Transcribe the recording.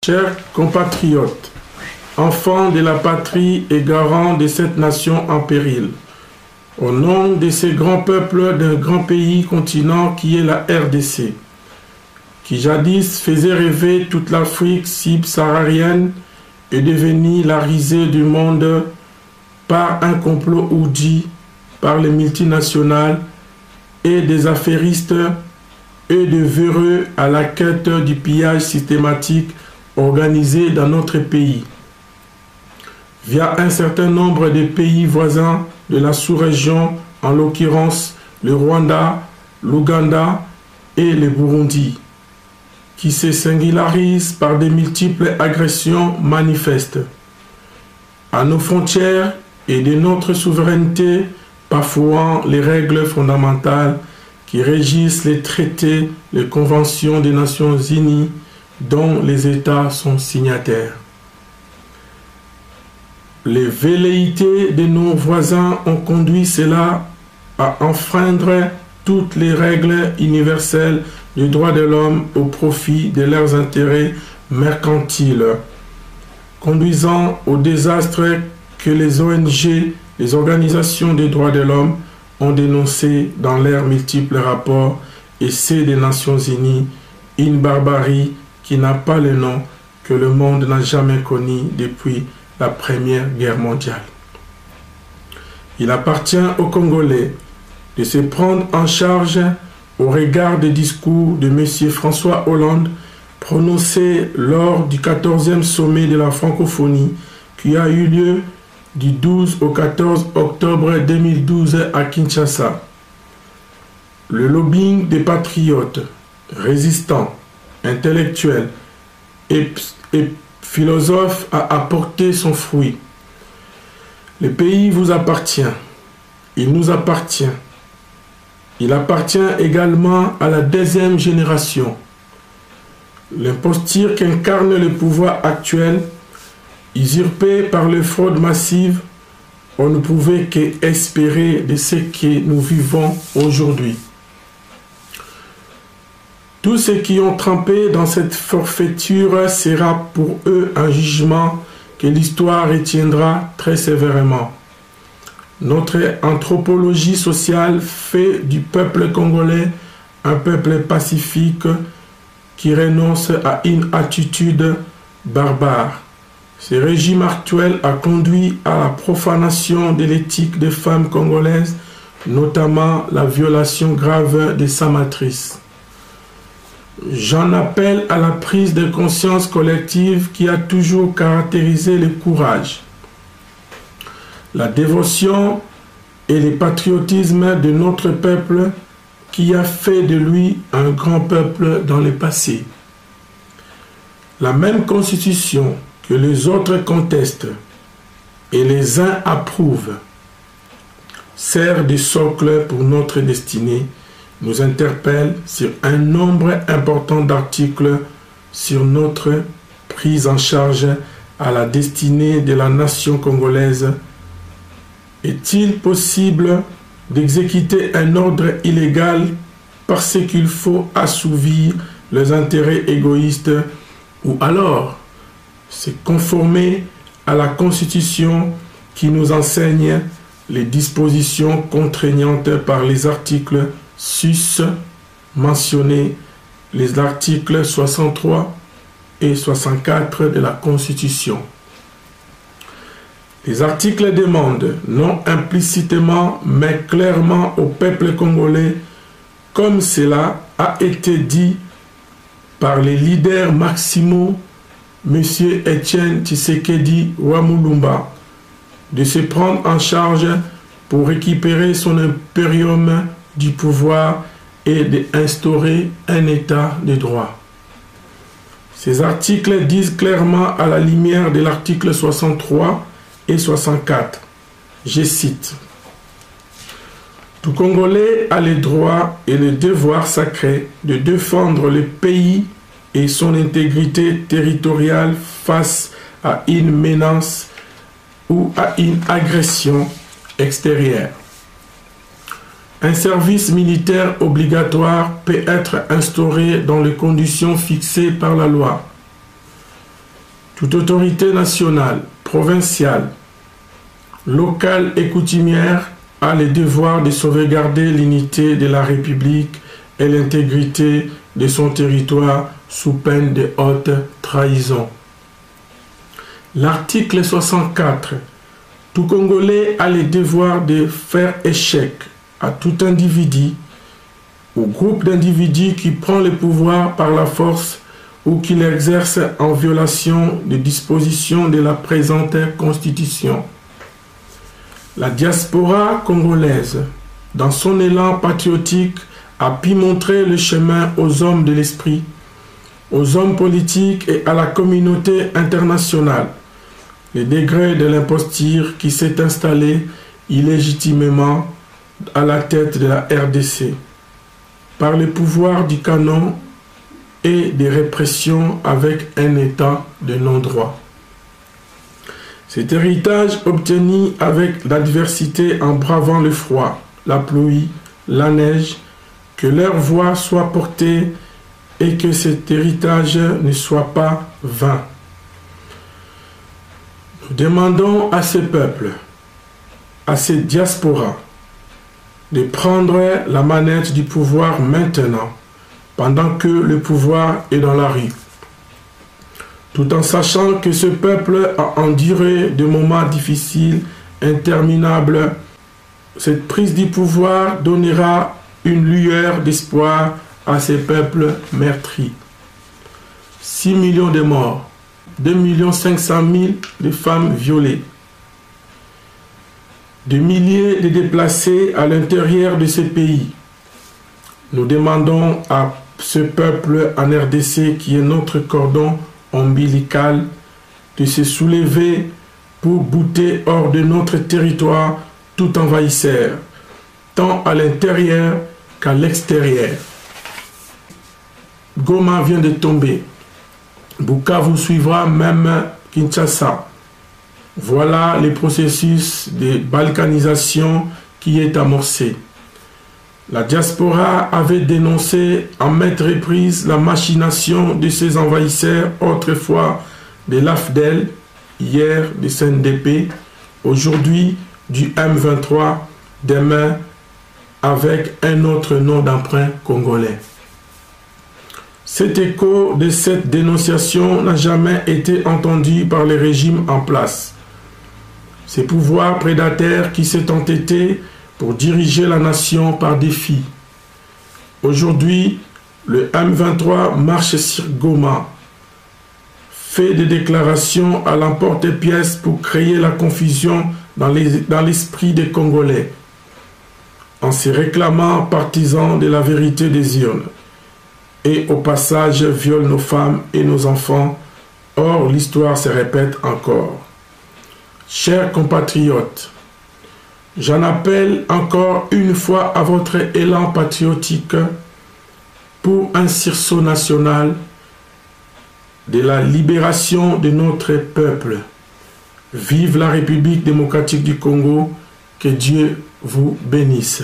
Chers compatriotes, enfants de la patrie et garants de cette nation en péril, au nom de ces grands peuples d'un grand pays continent qui est la RDC, qui jadis faisait rêver toute l'Afrique subsaharienne est devenue la risée du monde par un complot ourdi par les multinationales et des affairistes et de véreux à la quête du pillage systématique organisé dans notre pays, via un certain nombre de pays voisins de la sous-région, en l'occurrence le Rwanda, l'Ouganda et le Burundi, qui se singularisent par de multiples agressions manifestes à nos frontières et de notre souveraineté, bafouant les règles fondamentales qui régissent les traités, les conventions des Nations Unies dont les États sont signataires. Les velléités de nos voisins ont conduit cela à enfreindre toutes les règles universelles du droit de l'homme au profit de leurs intérêts mercantiles, conduisant au désastre que les ONG, les organisations des droits de l'homme, ont dénoncé dans leurs multiples rapports et ceux des Nations Unies, une barbarie qui n'a pas le nom que le monde n'a jamais connu depuis la Première Guerre mondiale. Il appartient aux Congolais de se prendre en charge au regard des discours de M. François Hollande prononcés lors du 14e sommet de la francophonie qui a eu lieu du 12 au 14 octobre 2012 à Kinshasa. Le lobbying des patriotes, résistants, intellectuels et philosophes a apporté son fruit. Le pays vous appartient, il nous appartient. Il appartient également à la deuxième génération. L'imposture qu'incarne le pouvoir actuel, usurpé par les fraudes massives, on ne pouvait qu'espérer de ce que nous vivons aujourd'hui. Tous ceux qui ont trempé dans cette forfaiture sera pour eux un jugement que l'histoire retiendra très sévèrement. Notre anthropologie sociale fait du peuple congolais un peuple pacifique qui renonce à une attitude barbare. Ce régime actuel a conduit à la profanation de l'éthique des femmes congolaises, notamment la violation grave de sa matrice. J'en appelle à la prise de conscience collective qui a toujours caractérisé le courage, la dévotion et le patriotisme de notre peuple qui a fait de lui un grand peuple dans le passé. La même constitution que les autres contestent et les uns approuvent sert de socle pour notre destinée, nous interpelle sur un nombre important d'articles sur notre prise en charge à la destinée de la nation congolaise. Est-il possible d'exécuter un ordre illégal parce qu'il faut assouvir les intérêts égoïstes ou alors se conformer à la Constitution qui nous enseigne les dispositions contraignantes par les articles sus mentionnés, les articles 63 et 64 de la Constitution. Les articles demandent, non implicitement, mais clairement au peuple congolais, comme cela a été dit par les leaders maximaux, M. Etienne Tshisekedi Wamulumba, de se prendre en charge pour récupérer son impérium du pouvoir et d'instaurer un état de droit. Ces articles disent clairement à la lumière de l'article 63 et 64, je cite, « Tout Congolais a le droit et le devoir sacré de défendre le pays et son intégrité territoriale face à une menace ou à une agression extérieure. Un service militaire obligatoire peut être instauré dans les conditions fixées par la loi. Toute autorité nationale, provinciale, locale et coutumière a le devoir de sauvegarder l'unité de la République et l'intégrité de son territoire sous peine de haute trahison. L'article 64. Tout Congolais a le devoir de faire échec à tout individu ou groupe d'individus qui prend le pouvoir par la force ou qui l'exerce en violation des dispositions de la présente Constitution. La diaspora congolaise, dans son élan patriotique, a pu montrer le chemin aux hommes de l'esprit, aux hommes politiques et à la communauté internationale. Le degré de l'imposture qui s'est installé illégitimement à la tête de la RDC, par le pouvoir du canon et des répressions avec un état de non-droit. Cet héritage obtenu avec l'adversité en bravant le froid, la pluie, la neige, que leur voix soit portée et que cet héritage ne soit pas vain. Nous demandons à ces peuples, à ces diasporas, de prendre la manette du pouvoir maintenant, pendant que le pouvoir est dans la rue, tout en sachant que ce peuple a enduré des moments difficiles, interminables. Cette prise du pouvoir donnera une lueur d'espoir à ces peuples meurtris. 6 millions de morts, 2 500 000 de femmes violées, de milliers de déplacés à l'intérieur de ce pays. Nous demandons à ce peuple en RDC qui est notre cordon ombilical de se soulever pour bouter hors de notre territoire tout envahisseur, tant à l'intérieur qu'à l'extérieur. Goma vient de tomber. Bukavu suivra, même Kinshasa. Voilà le processus de balkanisation qui est amorcé. La diaspora avait dénoncé à maintes reprises la machination de ces envahisseurs, autrefois de l'AFDEL, hier du CNDP, aujourd'hui du M23, demain avec un autre nom d'emprunt congolais. Cet écho de cette dénonciation n'a jamais été entendu par les régimes en place. Ces pouvoirs prédateurs qui s'est entêté pour diriger la nation par défi. Aujourd'hui, le M23 marche sur Goma, fait des déclarations à l'emporte-pièce pour créer la confusion dans l'esprit des Congolais, en se réclamant partisans de la vérité des urnes, et au passage viole nos femmes et nos enfants. Or, l'histoire se répète encore. Chers compatriotes, j'en appelle encore une fois à votre élan patriotique pour un sursaut national de la libération de notre peuple. Vive la République démocratique du Congo, que Dieu vous bénisse.